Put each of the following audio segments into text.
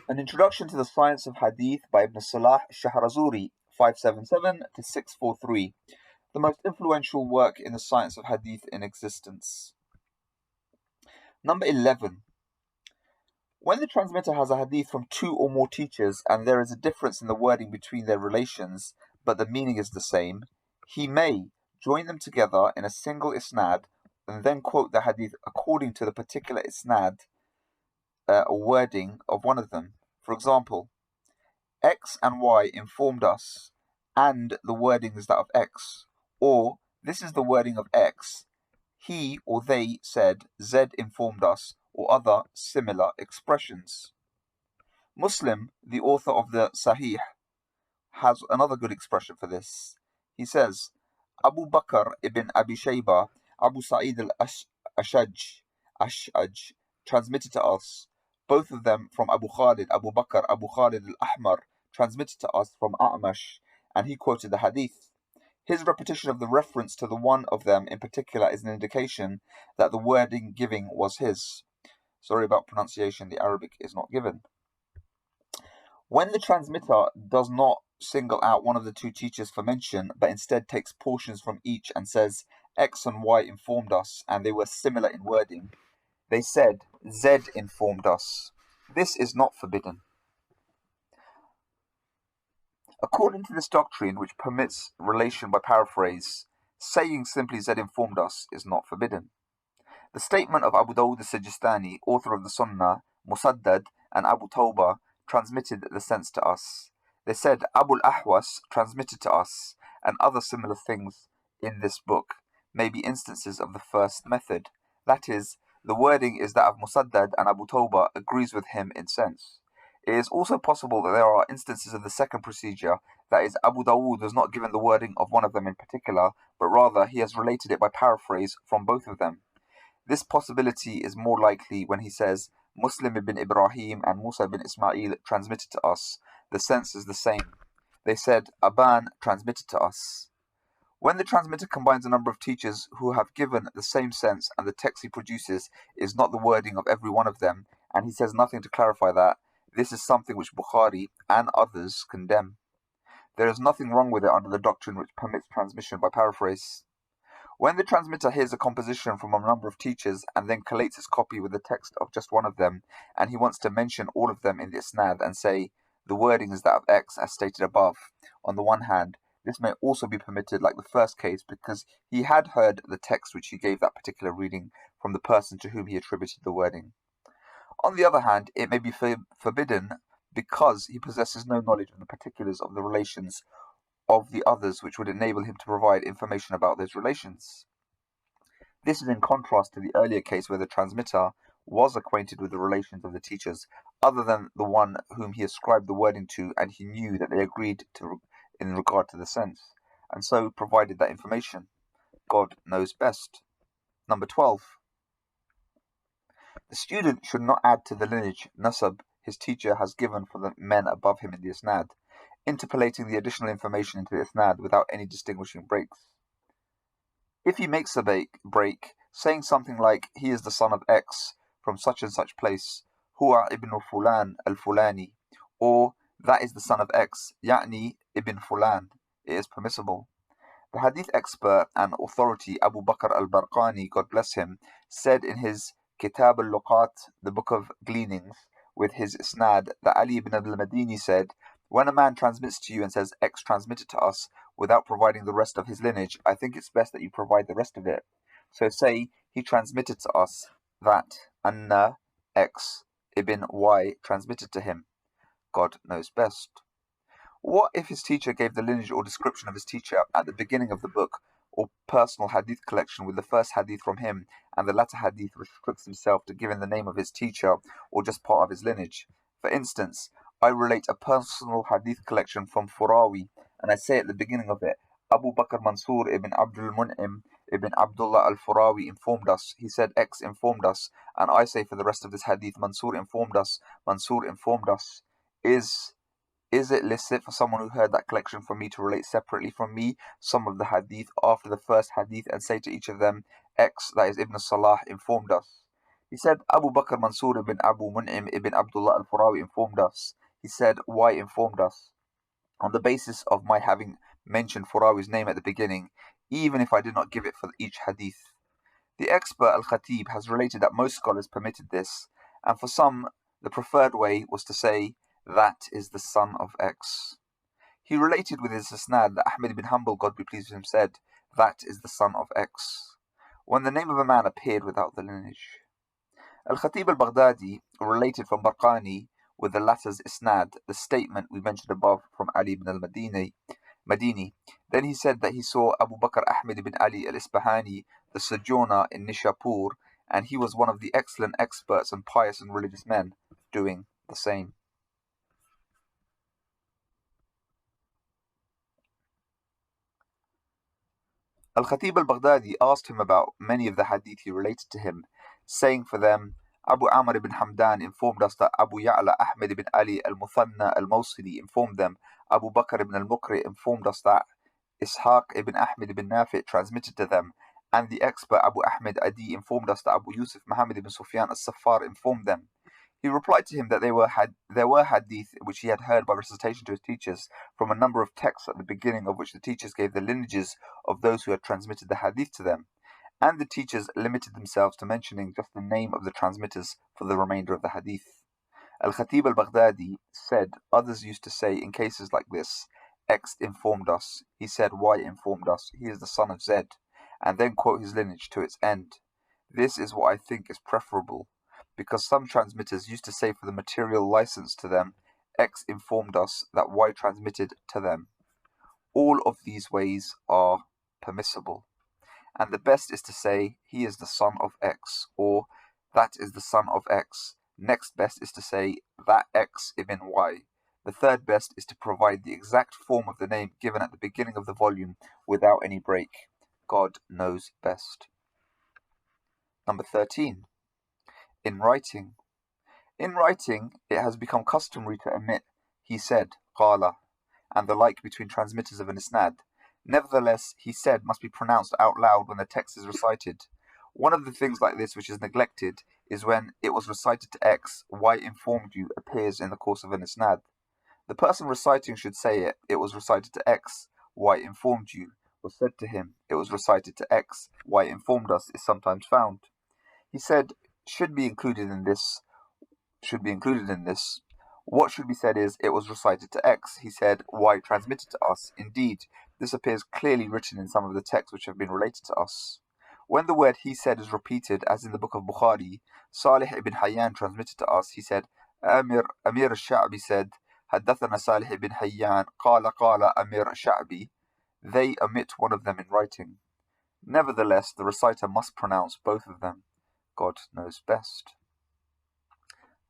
An Introduction to the Science of Hadith by Ibn Salah Shahrazuri, 577 to 643, the most influential work in the science of Hadith in existence. Number 11. When the transmitter has a Hadith from two or more teachers and there is a difference in the wording between their relations, but the meaning is the same, he may join them together in a single isnad and then quote the Hadith according to the particular isnad or wording of one of them. For example, X and Y informed us, and the wording is that of X. Or, this is the wording of X. He or they said, Z informed us, or other similar expressions. Muslim, the author of the Sahih, has another good expression for this. He says, Abu Bakr ibn Abi Shayba, Abu Sa'id al-Ashaj, transmitted to us, both of them from Abu Khalid, Abu Bakr, Abu Khalid al-Ahmar, transmitted to us from A'mash, and he quoted the Hadith. His repetition of the reference to the one of them in particular is an indication that the wording giving was his. Sorry about pronunciation, the Arabic is not given. When the transmitter does not single out one of the two teachers for mention, but instead takes portions from each and says, X and Y informed us, and they were similar in wording, they said, Z informed us. This is not forbidden. According to this doctrine, which permits relation by paraphrase, saying simply Z informed us is not forbidden. The statement of Abu Dawud al-Sijistani, author of the Sunnah, Musaddad, and Abu Tawbah, transmitted the sense to us. They said Abu al-Ahwas transmitted to us, and other similar things in this book may be instances of the first method. That is, the wording is that of Musaddad, and Abu Tawbah agrees with him in sense. It is also possible that there are instances of the second procedure, that is, Abu Dawud was not given the wording of one of them in particular, but rather he has related it by paraphrase from both of them. This possibility is more likely when he says, Muslim ibn Ibrahim and Musa ibn Ismail transmitted to us. The sense is the same. They said, Aban transmitted to us. When the transmitter combines a number of teachers who have given the same sense and the text he produces is not the wording of every one of them, and he says nothing to clarify that, this is something which Bukhari and others condemn. There is nothing wrong with it under the doctrine which permits transmission by paraphrase. When the transmitter hears a composition from a number of teachers and then collates his copy with the text of just one of them, and he wants to mention all of them in the isnad and say, the wording is that of X as stated above, on the one hand, this may also be permitted like the first case because he had heard the text which he gave that particular reading from the person to whom he attributed the wording. On the other hand, it may be forbidden because he possesses no knowledge of the particulars of the relations of the others which would enable him to provide information about those relations. This is in contrast to the earlier case where the transmitter was acquainted with the relations of the teachers other than the one whom he ascribed the wording to, and he knew that they agreed to in regard to the sense, and so provided that information. God knows best. Number 12. The student should not add to the lineage, nasab, his teacher has given for the men above him in the isnad, interpolating the additional information into the isnad without any distinguishing breaks. If he makes a break, saying something like, he is the son of X from such and such place, huwa ibn fulan al-Fulani, or that is the son of X, ya'ni ibn fulan, it is permissible. The hadith expert and authority Abu Bakr al-Barqani, God bless him, said in his Kitab al-Luqat, the book of gleanings, with his isnad, that Ali ibn al-Madini said, when a man transmits to you and says X transmitted to us without providing the rest of his lineage, I think it's best that you provide the rest of it. So say he transmitted to us that Anna X ibn Y transmitted to him. God knows best. What if his teacher gave the lineage or description of his teacher at the beginning of the book or personal hadith collection with the first hadith from him and the latter hadith restricts himself to giving the name of his teacher or just part of his lineage? For instance, I relate a personal hadith collection from Furawi and I say at the beginning of it, Abu Bakr Mansur ibn Abdul Mun'im ibn Abdullah al-Furawi informed us, he said X informed us, and I say for the rest of this hadith, Mansur informed us, Mansur informed us. Is it licit for someone who heard that collection from me to relate separately from me some of the hadith after the first hadith and say to each of them, X, that is Ibn Salah, informed us? He said, Abu Bakr Mansur ibn Abu Mun'im ibn Abdullah al-Farawi informed us. He said, why informed us? On the basis of my having mentioned Farawi's name at the beginning, even if I did not give it for each hadith. The expert al-Khatib has related that most scholars permitted this, and for some, the preferred way was to say, that is the son of X. He related with his isnad that Ahmad ibn Hanbal, God be pleased with him, said, that is the son of X, when the name of a man appeared without the lineage. Al-Khatib al-Baghdadi related from Barqani with the latter's isnad the statement we mentioned above from Ali ibn al-Madini. Then he said that he saw Abu Bakr Ahmad ibn Ali al-Isbahani, the sojourner in Nishapur, and he was one of the excellent experts and pious and religious men, doing the same. Al-Khatib al-Baghdadi asked him about many of the hadith he related to him, saying for them, Abu Amr ibn Hamdan informed us that Abu Ya'la Ahmad ibn Ali al-Muthanna al-Mawsili informed them. Abu Bakr ibn al-Muqri informed us that Ishaq ibn Ahmad ibn Nafi' transmitted to them, and the expert Abu Ahmed Adi informed us that Abu Yusuf Muhammad ibn Sufyan al-Saffar informed them. He replied to him that there were hadith which he had heard by recitation to his teachers from a number of texts at the beginning of which the teachers gave the lineages of those who had transmitted the hadith to them, and the teachers limited themselves to mentioning just the name of the transmitters for the remainder of the hadith. Al-Khatib al-Baghdadi said, others used to say in cases like this, X informed us, he said Y informed us, he is the son of Z, and then quote his lineage to its end. This is what I think is preferable, because some transmitters used to say for the material license to them, X informed us that Y transmitted to them. All of these ways are permissible, and the best is to say, he is the son of X, or that is the son of X. Next best is to say, that X ibn Y. The third best is to provide the exact form of the name given at the beginning of the volume without any break. God knows best. Number 13. In writing. In writing, it has become customary to omit he said, qala, and the like between transmitters of an isnad. Nevertheless, he said must be pronounced out loud when the text is recited. One of the things like this which is neglected is when it was recited to X, Y informed you appears in the course of an isnad. The person reciting should say it was recited to X, Y informed you, was said to him, it was recited to X, Y informed us is sometimes found. He said, should be included in this. What should be said is, it was recited to X. He said, Y transmitted to us. Indeed, this appears clearly written in some of the texts which have been related to us. When the word he said is repeated, as in the book of Bukhari, Salih ibn Hayyan transmitted to us, he said, Amir al-Sha'bi said, حدثنا Salih ibn Hayyan, قال Amir al-Sha'bi. They omit one of them in writing. Nevertheless, the reciter must pronounce both of them. God knows best.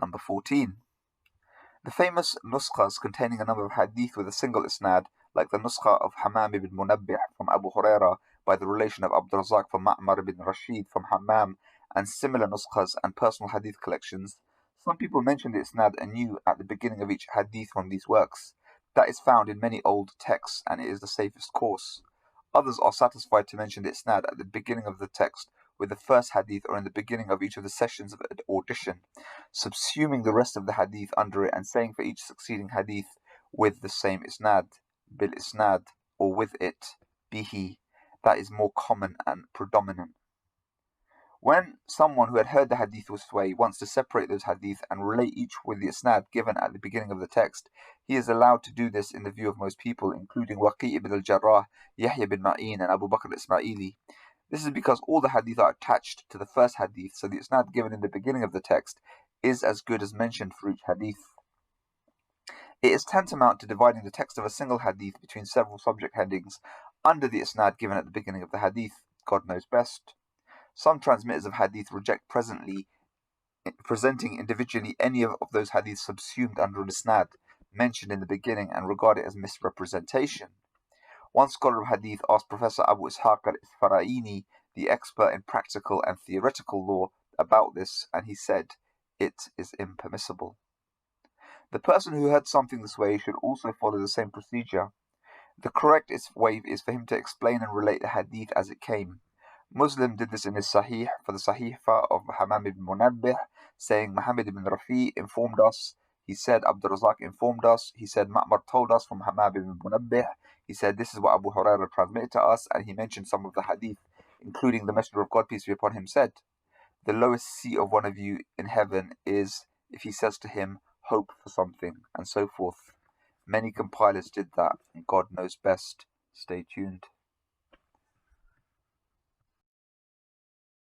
Number 14. The famous nuskhas containing a number of hadith with a single isnad, like the nuskha of Hammam ibn Munabbih from Abu Huraira by the relation of Abd Razak from Ma'mar ibn Rashid from Hammam, and similar nuskhas and personal hadith collections, some people mention the isnad anew at the beginning of each hadith from these works. That is found in many old texts, and it is the safest course. Others are satisfied to mention the isnad at the beginning of the text with the first hadith or in the beginning of each of the sessions of audition, subsuming the rest of the hadith under it and saying for each succeeding hadith with the same isnad, bil isnad, or with it, bihi. That is more common and predominant. When someone who had heard the hadith this way wants to separate those hadith and relate each with the isnad given at the beginning of the text, he is allowed to do this in the view of most people, including Waqi' ibn al-Jarrah, Yahya bin Ma'in, and Abu Bakr al-Ismaili. This is because all the hadith are attached to the first hadith, so the isnad given in the beginning of the text is as good as mentioned for each hadith. It is tantamount to dividing the text of a single hadith between several subject headings under the isnad given at the beginning of the hadith. God knows best. Some transmitters of hadith reject presenting individually any of those hadiths subsumed under an isnad mentioned in the beginning and regard it as misrepresentation. One scholar of hadith asked Professor Abu Ishaq al-Isfaraini, the expert in practical and theoretical law, about this, and he said, it is impermissible. The person who heard something this way should also follow the same procedure. The correct way is for him to explain and relate the hadith as it came. Muslim did this in his Sahih for the Sahifa of Hammam ibn Munabbih, saying Muhammad ibn Rafi informed us. He said Abdul Razak informed us. He said Ma'mar told us from Hammam ibn Munabbih. He said this is what Abu Hurairah transmitted to us, and he mentioned some of the hadith, including the Messenger of God, peace be upon him, said, the lowest seat of one of you in heaven is if he says to him, hope for something, and so forth. Many compilers did that, and God knows best. Stay tuned.